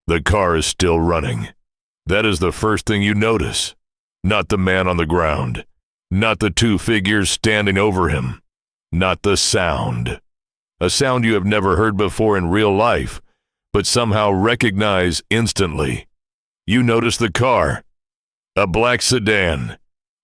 The car is still running. That is the first thing you notice. Not the man on the ground. Not the two figures standing over him. Not the sound. A sound you have never heard before in real life, but somehow recognize instantly. You notice the car. A black sedan.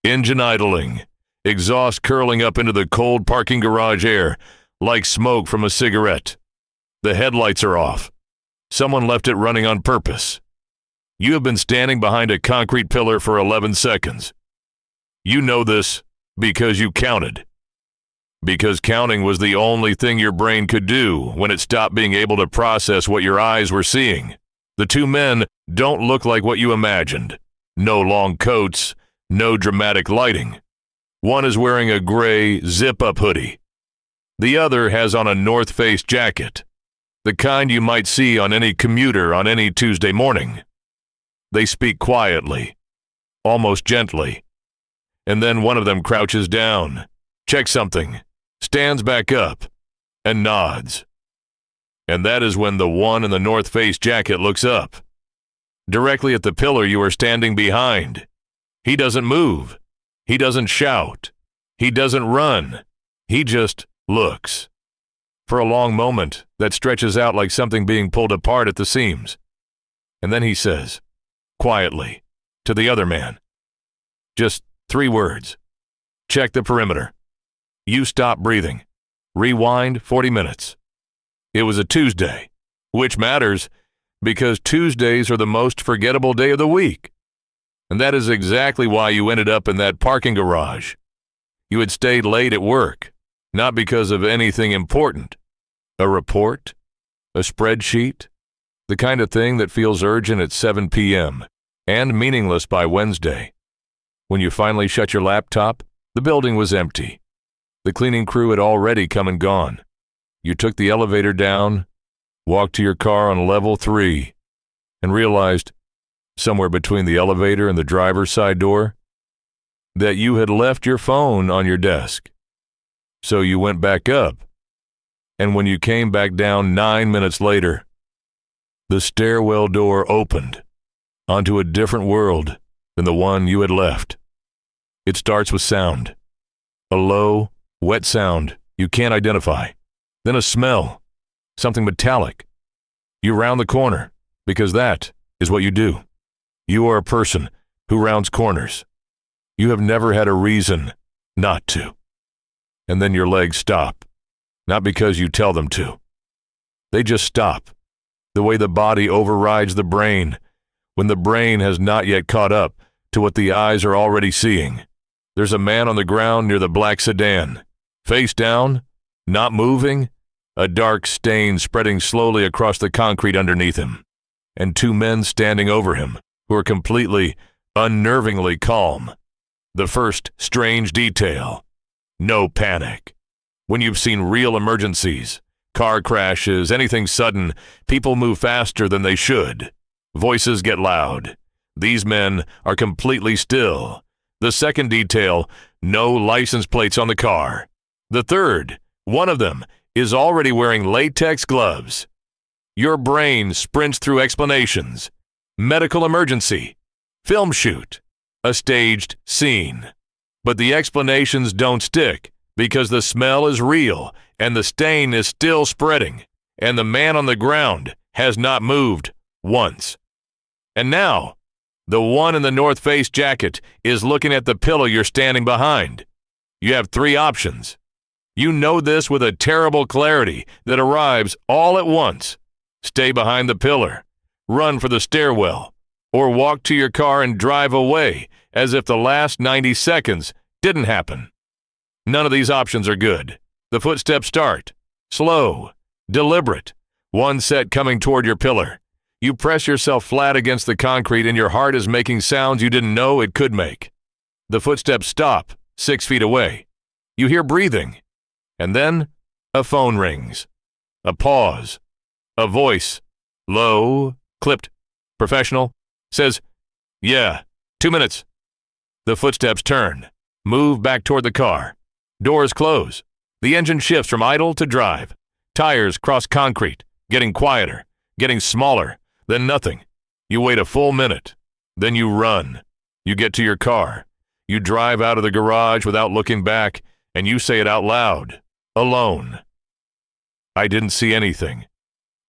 Engine idling. Exhaust curling up into the cold parking garage air, like smoke from a cigarette. The headlights are off. Someone left it running on purpose. You have been standing behind a concrete pillar for 11 seconds. You know this because you counted. Because counting was the only thing your brain could do when it stopped being able to process what your eyes were seeing. The two men don't look like what you imagined. No long coats, no dramatic lighting. One is wearing a gray zip-up hoodie. The other has on a North Face jacket, the kind you might see on any commuter on any Tuesday morning. They speak quietly, almost gently, and then one of them crouches down, checks something, stands back up, and nods. And that is when the one in the North Face jacket looks up, directly at the pillar you are standing behind. He doesn't move. He doesn't shout. He doesn't run. He just looks. For a long moment that stretches out like something being pulled apart at the seams. And then he says, quietly, to the other man, just 3 words. Check the perimeter. You stop breathing. Rewind 40 minutes. It was a Tuesday, which matters because Tuesdays are the most forgettable day of the week. And that is exactly why you ended up in that parking garage. You had stayed late at work, not because of anything important. A report? A spreadsheet? The kind of thing that feels urgent at 7 p.m. and meaningless by Wednesday. When you finally shut your laptop, the building was empty. The cleaning crew had already come and gone. You took the elevator down, walked to your car on level 3, and realized, somewhere between the elevator and the driver's side door, that you had left your phone on your desk. So you went back up, and when you came back down 9 minutes later, the stairwell door opened onto a different world than the one you had left. It starts with sound, a low, wet sound you can't identify, then a smell, something metallic. You round the corner, because that is what you do. You are a person who rounds corners. You have never had a reason not to. And then your legs stop, not because you tell them to. They just stop, the way the body overrides the brain when the brain has not yet caught up to what the eyes are already seeing. There's a man on the ground near the black sedan, face down, not moving, a dark stain spreading slowly across the concrete underneath him, and 2 men standing over him who are completely, unnervingly calm. The first strange detail: no panic. When you've seen real emergencies, car crashes, anything sudden, people move faster than they should. Voices get loud. These men are completely still. The second detail: no license plates on the car. The third: one of them is already wearing latex gloves. Your brain sprints through explanations. Medical emergency, film shoot, a staged scene. But the explanations don't stick because the smell is real and the stain is still spreading and the man on the ground has not moved once. And now, the one in the North Face jacket is looking at the pillow you're standing behind. You have 3 options. You know this with a terrible clarity that arrives all at once. Stay behind the pillar, run for the stairwell, or walk to your car and drive away as if the last 90 seconds didn't happen. None of these options are good. The footsteps start, slow, deliberate, one set coming toward your pillar. You press yourself flat against the concrete and your heart is making sounds you didn't know it could make. The footsteps stop 6 feet away. You hear breathing. And then a phone rings. A pause. A voice, low, clipped, professional, says, "Yeah, 2 minutes." The footsteps turn, move back toward the car. Doors close. The engine shifts from idle to drive. Tires cross concrete, getting quieter, getting smaller, Then nothing. You wait a full minute. Then you run. You get to your car. You drive out of the garage without looking back, and you say it out loud, alone. I didn't see anything.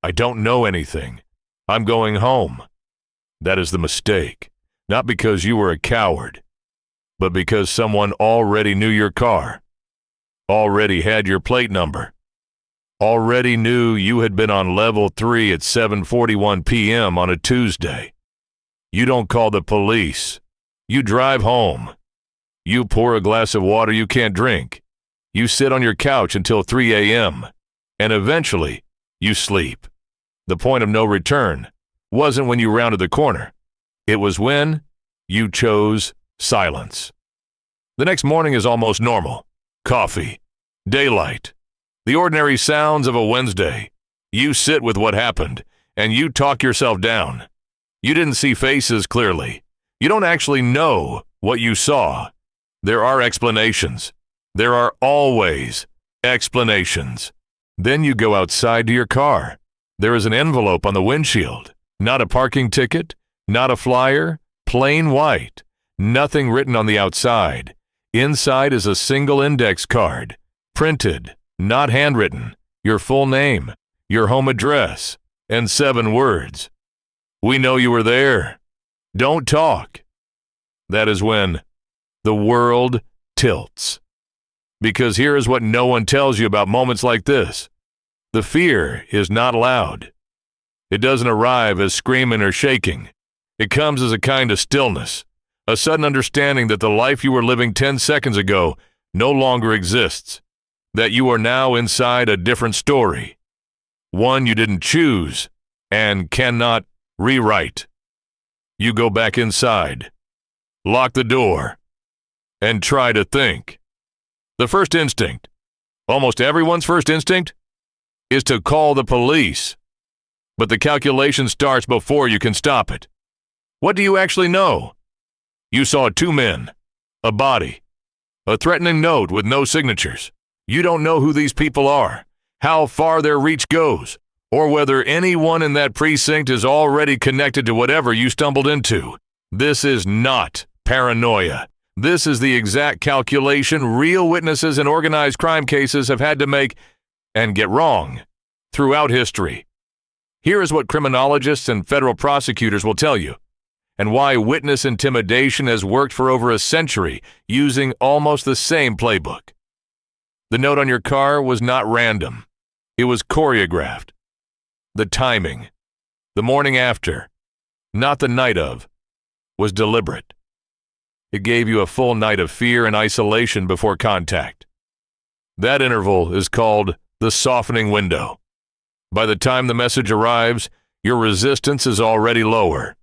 I don't know anything. I'm going home. That is the mistake. Not because you were a coward, but because someone already knew your car, already had your plate number, already knew you had been on level 3 at 7:41 p.m. on a Tuesday. You don't call the police. You drive home. You pour a glass of water you can't drink. You sit on your couch until 3 a.m., and eventually you sleep. The point of no return wasn't when you rounded the corner. It was when you chose silence. The next morning is almost normal. Coffee, daylight, the ordinary sounds of a Wednesday. You sit with what happened, and you talk yourself down. You didn't see faces clearly. You don't actually know what you saw. There are explanations. There are always explanations. Then you go outside to your car. There is an envelope on the windshield. Not a parking ticket, not a flyer, plain white. Nothing written on the outside. Inside is a single index card, printed, not handwritten, your full name, your home address, and 7 words. We know you were there. Don't talk. That is when the world tilts. Because here is what no one tells you about moments like this. The fear is not loud. It doesn't arrive as screaming or shaking. It comes as a kind of stillness, a sudden understanding that the life you were living 10 seconds ago no longer exists, that you are now inside a different story, one you didn't choose and cannot rewrite. You go back inside, lock the door, and try to think. The first instinct, almost everyone's first instinct, is to call the police. But the calculation starts before you can stop it. What do you actually know? You saw 2 men, a body, a threatening note with no signatures. You don't know who these people are, how far their reach goes, or whether anyone in that precinct is already connected to whatever you stumbled into. This is not paranoia. This is the exact calculation real witnesses in organized crime cases have had to make and get wrong throughout history. Here is what criminologists and federal prosecutors will tell you, and why witness intimidation has worked for over a century using almost the same playbook. The note on your car was not random. It was choreographed. The timing, the morning after, not the night of, was deliberate. It gave you a full night of fear and isolation before contact. That interval is called the softening window. By the time the message arrives, your resistance is already lower.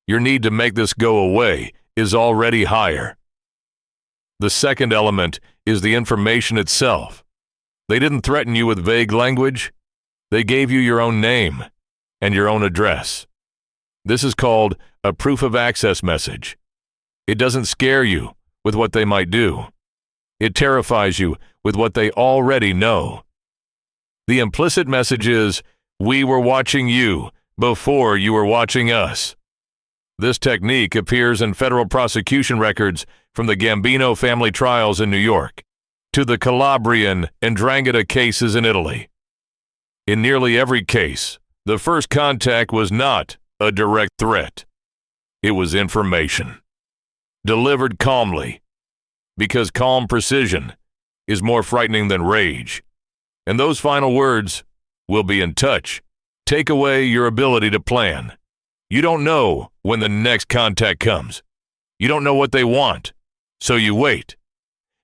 Your need to make this go away is already higher. The second element is the information itself. They didn't threaten you with vague language. They gave you your own name and your own address. This is called a proof of access message. It doesn't scare you with what they might do. It terrifies you with what they already know. The implicit message is, we were watching you before you were watching us. This technique appears in federal prosecution records from the Gambino family trials in New York to the Calabrian and 'Ndrangheta cases in Italy. In nearly every case, the first contact was not a direct threat. It was information, delivered calmly, because calm precision is more frightening than rage. And those final words, "We'll be in touch," take away your ability to plan. You don't know when the next contact comes. You don't know what they want, so you wait.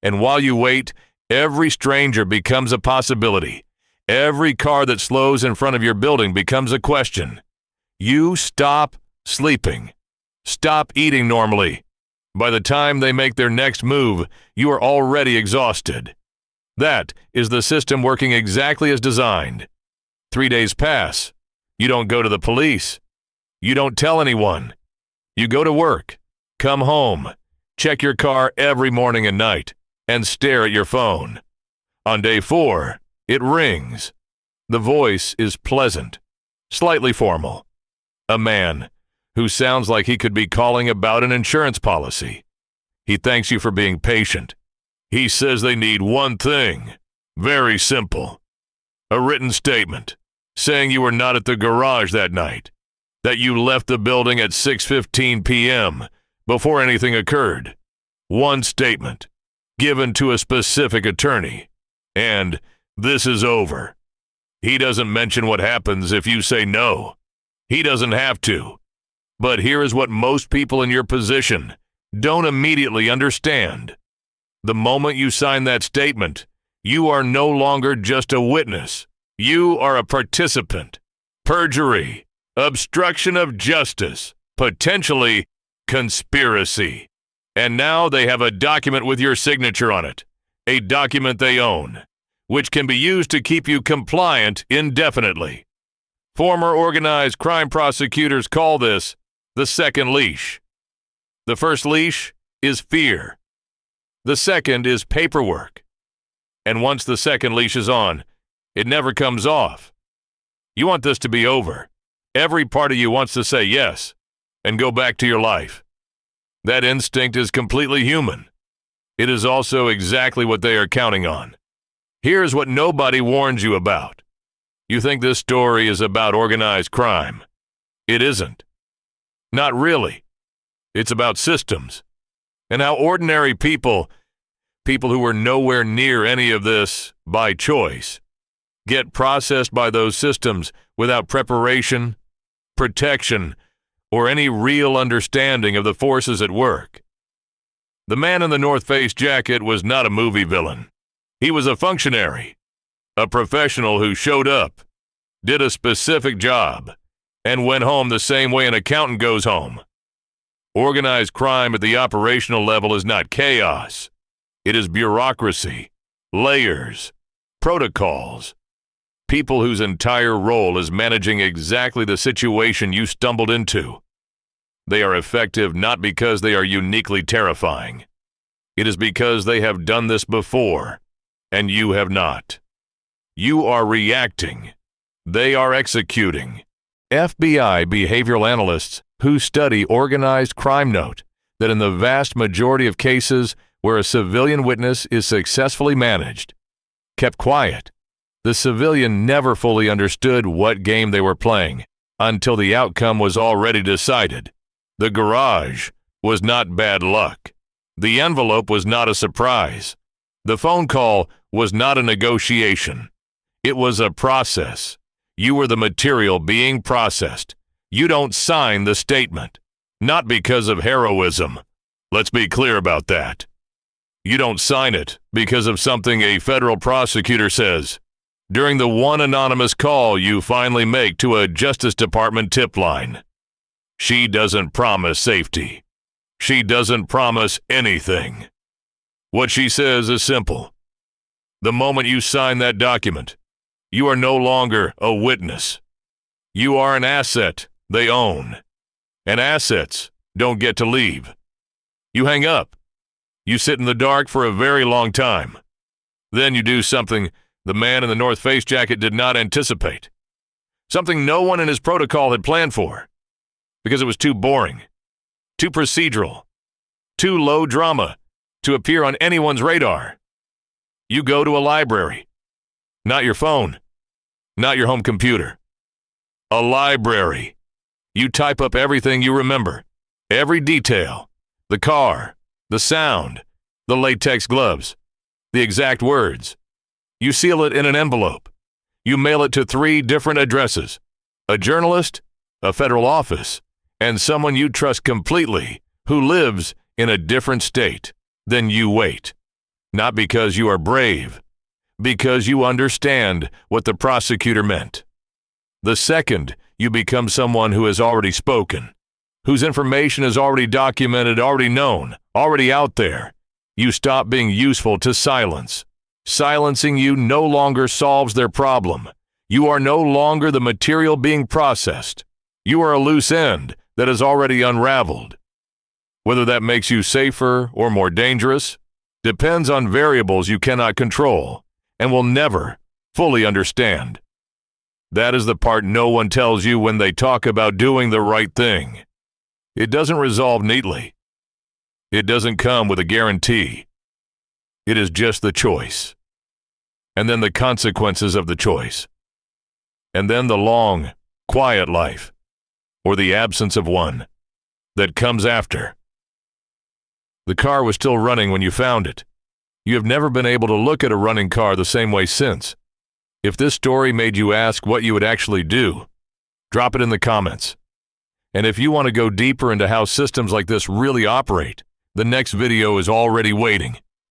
And while you wait, every stranger becomes a possibility. Every car that slows in front of your building becomes a question. You stop sleeping. Stop eating normally. By the time they make their next move, you are already exhausted. That is the system working exactly as designed. 3 days pass. You don't go to the police. You don't tell anyone. You go to work, come home, check your car every morning and night, and stare at your phone. On day 4, it rings. The voice is pleasant, slightly formal. A man who sounds like he could be calling about an insurance policy. He thanks you for being patient. He says they need one thing. Very simple. A written statement saying you were not at the garage that night, that you left the building at 6:15 p.m. before anything occurred. One statement, given to a specific attorney, and this is over. He doesn't mention what happens if you say no. He doesn't have to. But here is what most people in your position don't immediately understand. The moment you sign that statement, you are no longer just a witness. You are a participant. Perjury, obstruction of justice, potentially conspiracy. And now they have a document with your signature on it, a document they own, which can be used to keep you compliant indefinitely. Former organized crime prosecutors call this the second leash. The first leash is fear. The second is paperwork. And once the second leash is on, it never comes off. You want this to be over. Every part of you wants to say yes and go back to your life. That instinct is completely human. It is also exactly what they are counting on. Here's what nobody warns you about. You think this story is about organized crime. It isn't. Not really. It's about systems and how ordinary people who were nowhere near any of this by choice, get processed by those systems without preparation, protection, or any real understanding of the forces at work. The man in the North Face jacket was not a movie villain. He was a functionary, a professional who showed up, did a specific job, and went home the same way an accountant goes home. Organized crime at the operational level is not chaos. It is bureaucracy, layers, protocols. People whose entire role is managing exactly the situation you stumbled into. They are effective not because they are uniquely terrifying. It is because they have done this before, and you have not. You are reacting. They are executing. FBI behavioral analysts who study organized crime note that in the vast majority of cases where a civilian witness is successfully managed, kept quiet. The civilian never fully understood what game they were playing until the outcome was already decided. The garage was not bad luck. The envelope was not a surprise. The phone call was not a negotiation. It was a process. You were the material being processed. You don't sign the statement. Not because of heroism. Let's be clear about that. You don't sign it because of something a federal prosecutor says during the one anonymous call you finally make to a Justice Department tip line. She doesn't promise safety. She doesn't promise anything. What she says is simple. The moment you sign that document, you are no longer a witness. You are an asset they own. And assets don't get to leave. You hang up. You sit in the dark for a very long time. Then you do something the man in the North Face jacket did not anticipate. Something no one in his protocol had planned for. Because it was too boring, too procedural, too low drama to appear on anyone's radar. You go to a library. Not your phone. Not your home computer. A library. You type up everything you remember. Every detail. The car. The sound. The latex gloves. The exact words. You seal it in an envelope. You mail it to 3 different addresses. A journalist, a federal office, and someone you trust completely who lives in a different state. Then you wait. Not because you are brave, because you understand what the prosecutor meant. The second you become someone who has already spoken, whose information is already documented, already known, already out there, you stop being useful to silence. Silencing you no longer solves their problem. You are no longer the material being processed. You are a loose end that is already unraveled. Whether that makes you safer or more dangerous depends on variables you cannot control and will never fully understand. That is the part no one tells you when they talk about doing the right thing. It doesn't resolve neatly. It doesn't come with a guarantee. It is just the choice. And then the consequences of the choice. And then the long, quiet life, or the absence of one, that comes after. The car was still running when you found it. You have never been able to look at a running car the same way since. If this story made you ask what you would actually do, drop it in the comments. And if you want to go deeper into how systems like this really operate, the next video is already waiting.